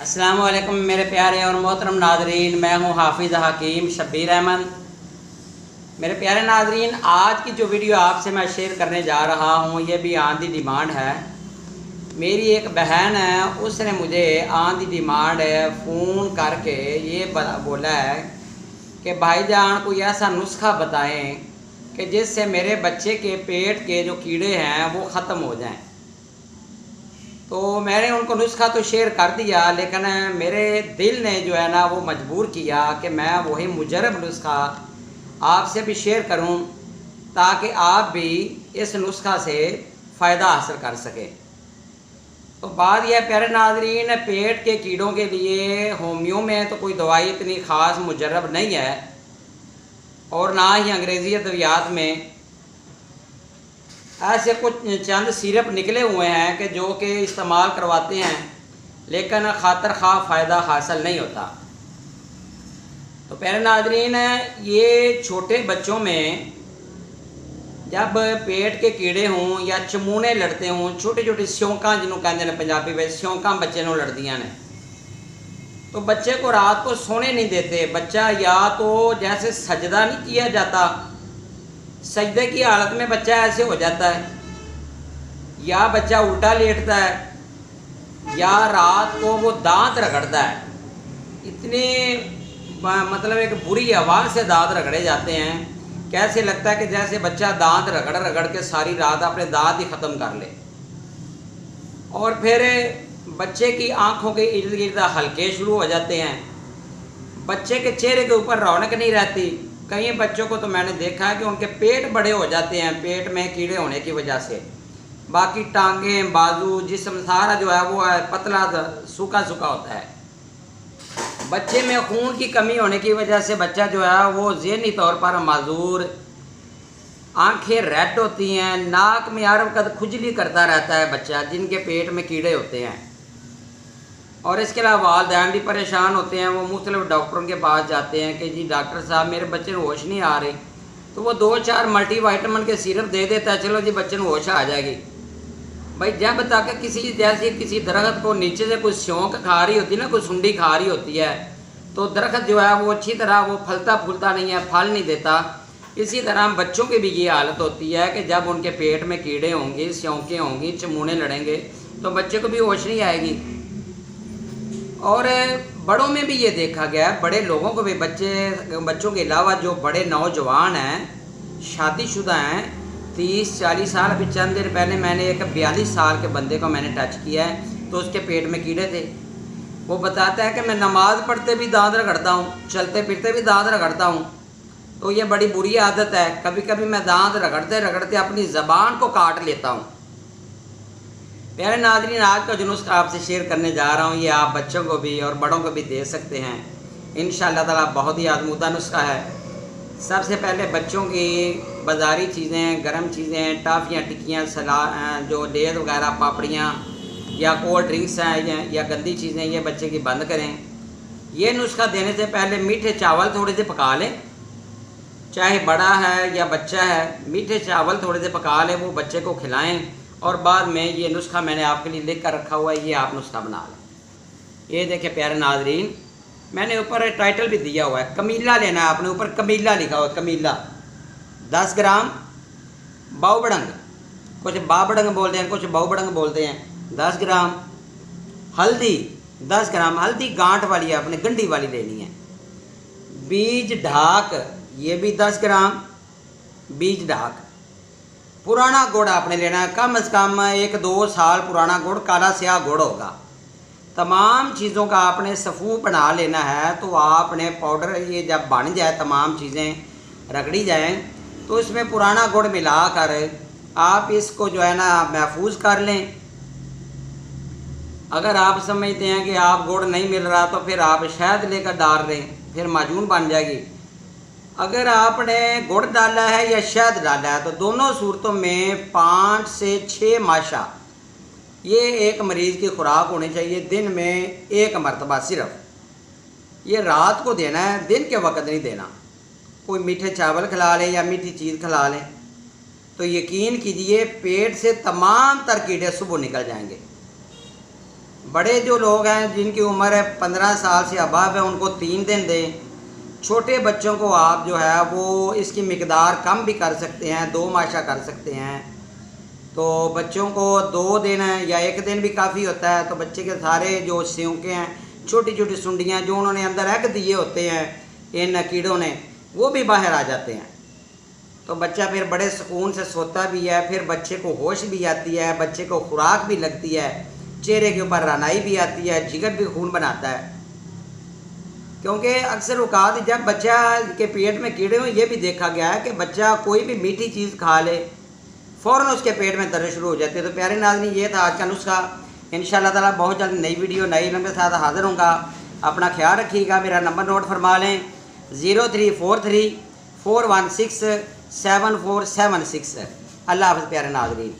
अस्सलाम वालेकुम मेरे प्यारे और मोहतरम नाजरीन, मैं हूँ हाफिज़ हकीम शब्बीर अहमद। मेरे प्यारे नाजरीन, आज की जो वीडियो आपसे मैं शेयर करने जा रहा हूँ ये भी ऑन दी डिमांड है। मेरी एक बहन है, उसने मुझे ऑन दी डिमांड फ़ोन करके ये बोला है कि भाईजान कोई ऐसा नुस्खा बताएं कि जिससे मेरे बच्चे के पेट के जो कीड़े हैं वो ख़त्म हो जाएं। तो मैंने उनको नुस्खा तो शेयर कर दिया, लेकिन मेरे दिल ने जो है ना वो मजबूर किया कि मैं वही मुजरब नुस्खा आपसे भी शेयर करूं ताकि आप भी इस नुस्खा से फ़ायदा हासिल कर सकें। तो बात यह प्यारे नाजरीन, पेट के कीड़ों के लिए होमियो में तो कोई दवाई इतनी ख़ास मुजरब नहीं है और ना ही अंग्रेज़ी अद्वियात में। ऐसे कुछ चंद सिरप निकले हुए हैं कि जो कि इस्तेमाल करवाते हैं लेकिन खातर खा फ़ायदा हासिल नहीं होता। तो प्यारे नाजरीन, ये छोटे बच्चों में जब पेट के कीड़े हों या चमूने लड़ते हों, छोटी छोटी स्योंका जिन्होंने कहते हैं पंजाबी में, स्योंका बच्चे को लड़दियाँ ने, तो बच्चे को रात को सोने नहीं देते। बच्चा या तो जैसे सजदा नहीं किया जाता, सजदे की हालत में बच्चा ऐसे हो जाता है, या बच्चा उल्टा लेटता है, या रात को वो दांत रगड़ता है। इतने मतलब एक बुरी आवाज़ से दांत रगड़े जाते हैं, कैसे लगता है कि जैसे बच्चा दांत रगड़ रगड़ के सारी रात अपने दांत ही ख़त्म कर ले। और फिर बच्चे की आंखों के इर्द गिर्द हल्के शुरू हो जाते हैं, बच्चे के चेहरे के ऊपर रौनक नहीं रहती। कई बच्चों को तो मैंने देखा है कि उनके पेट बड़े हो जाते हैं पेट में कीड़े होने की वजह से। बाकी टांगें, बाजू, जिस्म सारा जो है वो पतला सूखा सूखा होता है। बच्चे में खून की कमी होने की वजह से बच्चा जो है वो ज़हनी तौर पर माजूर, आंखें रेड होती हैं, नाक में हर वक्त खुजली करता रहता है बच्चा जिनके पेट में कीड़े होते हैं। और इसके अलावा वालिदैन भी परेशान होते हैं। वो मुख्तलिफ डॉक्टरों के पास जाते हैं कि जी डॉक्टर साहब मेरे बच्चे को होश नहीं आ रही, तो वो 2-4 मल्टीविटामिन के सिरप दे देता है, चलो जी बच्चे को होश आ जाएगी। भाई जब तक किसी दरख्त को नीचे से कोई स्योंक खा रही होती है ना, कोई सुंडी खा रही होती है, तो दरख्त जो है वो अच्छी तरह वो फलता फूलता नहीं है, फल नहीं देता। इसी तरह बच्चों की भी ये हालत होती है कि जब उनके पेट में कीड़े होंगे, स्योंकें होंगी, चमूने लड़ेंगे, तो बच्चे को भी होश नहीं आएगी। और बड़ों में भी ये देखा गया है, बड़े लोगों को भी, बच्चों के अलावा जो बड़े नौजवान हैं, शादीशुदा हैं, 30-40 साल। अभी चंद देर पहले मैंने एक 42 साल के बंदे को मैंने टच किया है, तो उसके पेट में कीड़े थे। वो बताता है कि मैं नमाज़ पढ़ते भी दांत रगड़ता हूँ, चलते फिरते भी दांत रगड़ता हूँ। तो ये बड़ी बुरी आदत है। कभी कभी मैं दांत रगड़ते रगड़ते अपनी ज़बान को काट लेता हूँ। प्यारे नाज़रीन, आज का जो नुस्खा आपसे शेयर करने जा रहा हूँ ये आप बच्चों को भी और बड़ों को भी दे सकते हैं इंशाअल्लाह ताला। बहुत ही आजमूदा नुस्खा है। सबसे पहले बच्चों की बाज़ारी चीज़ें, गर्म चीज़ें, टाफ़ियाँ, टिक्कियाँ, जो लेज़ वगैरह, पापड़ियाँ या कोल्ड ड्रिंक्स हैं या गंदी चीज़ें, ये बच्चे की बंद करें। ये नुस्खा देने से पहले मीठे चावल थोड़े से पका लें, चाहे बड़ा है या बच्चा है, मीठे चावल थोड़े से पका लें, वो बच्चे को खिलाएँ। और बाद में ये नुस्खा मैंने आपके लिए लिख कर रखा हुआ है, ये आप नुस्खा बना लें। ये देखिए प्यारे नाजरीन, मैंने ऊपर टाइटल भी दिया हुआ है, कमीला लेना है आपने, ऊपर कमीला लिखा हुआ है। कमीला 10 ग्राम, बाउबड़ंग, कुछ बाबड़ंग बोलते हैं, कुछ बाउबड़ंग बोलते हैं, 10 ग्राम। हल्दी 10 ग्राम, हल्दी गांठ वाली है, आपने गंडी वाली लेनी है। बीज ढाक, ये भी 10 ग्राम बीज ढाक। पुराना गुड़ आपने लेना है, कम से कम 1-2 साल पुराना गुड़, काला स्याह गुड़ होगा। तमाम चीज़ों का आपने सफ़ू बना लेना है। तो आपने पाउडर, ये जब बन जाए, तमाम चीज़ें रगड़ी जाएं, तो इसमें पुराना गुड़ मिलाकर आप इसको जो है ना महफूज कर लें। अगर आप समझते हैं कि आप गुड़ नहीं मिल रहा तो फिर आप शहद लेकर डाल दें, फिर माजून बन जाएगी। अगर आपने गुड़ डाला है या शहद डाला है तो दोनों सूरतों में 5 से 6 माशा, ये एक मरीज़ की खुराक होनी चाहिए दिन में 1 मरतबा सिर्फ। ये रात को देना है, दिन के वक्त नहीं देना। कोई मीठे चावल खिला लें या मीठी चीज़ खिला लें तो यकीन कीजिए पेट से तमाम तर कीड़े सुबह निकल जाएंगे। बड़े जो लोग हैं जिनकी उम्र 15 साल से अबव है उनको 3 दिन दें। छोटे बच्चों को आप जो है वो इसकी मिकदार कम भी कर सकते हैं, 2 माशा कर सकते हैं। तो बच्चों को 2 दिन या 1 दिन भी काफ़ी होता है। तो बच्चे के सारे जो स्यूके हैं, छोटी छोटी सुंडियाँ जो उन्होंने अंदर रख दिए होते हैं इन कीड़ों ने, वो भी बाहर आ जाते हैं। तो बच्चा फिर बड़े सुकून से सोता भी है, फिर बच्चे को होश भी आती है, बच्चे को खुराक भी लगती है, चेहरे के ऊपर रनाई भी आती है, जिगर भी खून बनाता है। क्योंकि अक्सर औकात जब बच्चा के पेट में कीड़े हों, ये भी देखा गया है कि बच्चा कोई भी मीठी चीज़ खा ले फ़ौरन उसके पेट में दर्द शुरू हो जाती है। तो प्यारे नाज़रीन, ये था आज का नुस्खा। इंशाअल्लाह ताला बहुत जल्द नई वीडियो नई इल्म के साथ हाज़िर होऊंगा। अपना ख्याल रखिएगा। मेरा नंबर नोट फरमा लें 0343 416 7476। अल्लाह हाफ़िज़ प्यारे नाज़रीन।